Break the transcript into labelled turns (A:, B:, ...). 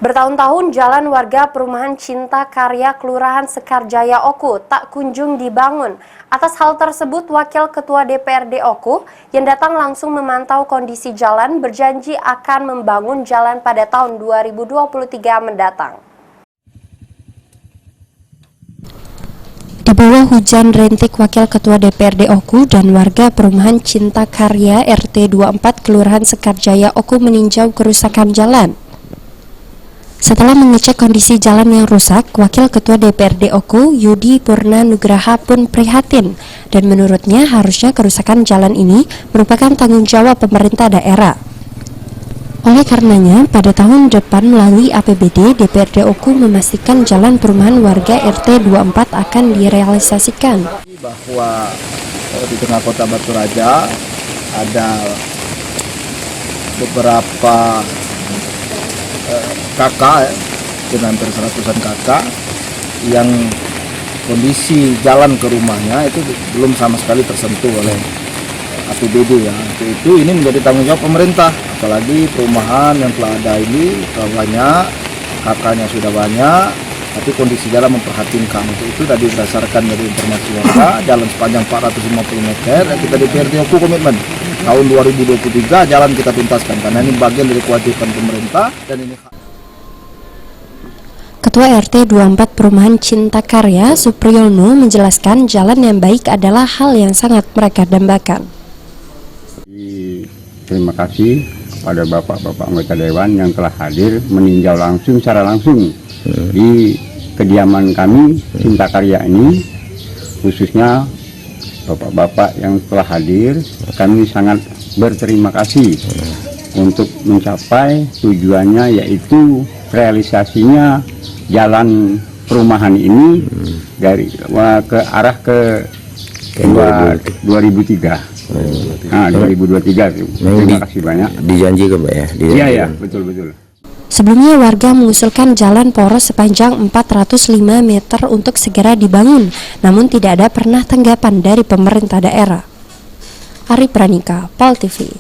A: Bertahun-tahun jalan warga perumahan Cinta Karya Kelurahan Sekarjaya Oku tak kunjung dibangun. Atas hal tersebut, Wakil Ketua DPRD Oku yang datang langsung memantau kondisi jalan berjanji akan membangun jalan pada tahun 2023 mendatang. Di bawah hujan rintik, Wakil Ketua DPRD Oku dan warga perumahan Cinta Karya RT 24 Kelurahan Sekarjaya Oku meninjau kerusakan jalan. Setelah mengecek kondisi jalan yang rusak, Wakil Ketua DPRD Oku, Yudi Purna Nugraha pun prihatin dan menurutnya harusnya kerusakan jalan ini merupakan tanggung jawab pemerintah daerah. Oleh karenanya, pada tahun depan melalui APBD, DPRD Oku memastikan jalan perumahan warga RT 24 akan direalisasikan.
B: Bahwa di tengah kota Batu Raja ada beberapa kakak, hampir 100-an kakak yang kondisi jalan ke rumahnya itu belum sama sekali tersentuh oleh APBD ya. Itu ini menjadi tanggung jawab pemerintah, apalagi perumahan yang telah ada ini banyak, kakaknya sudah banyak, tapi kondisi jalan memprihatinkan. Itu tadi berdasarkan dari informasi warga, jalan sepanjang 450 meter, kita DPRD Oku komitmen tahun 2023 jalan kita tuntaskan, karena ini bagian dari kewajiban pemerintah dan ini.
A: Ketua RT 24 Perumahan Cinta Karya, Supriyono, menjelaskan jalan yang baik adalah hal yang sangat mereka dambakan.
C: Terima kasih kepada bapak-bapak anggota dewan yang telah hadir meninjau langsung secara langsung di kediaman kami Cinta Karya ini, khususnya bapak-bapak yang telah hadir. Kami sangat berterima kasih untuk mencapai tujuannya, yaitu realisasinya jalan perumahan ini dari ke arah ke 2003. Nah, 2023. Terima kasih banyak.
D: Dijanjikan, Pak ya?
C: Iya, betul.
A: Sebelumnya warga mengusulkan jalan poros sepanjang 405 meter untuk segera dibangun, namun tidak ada pernah tanggapan dari pemerintah daerah. Ari Pranika, PAL TV.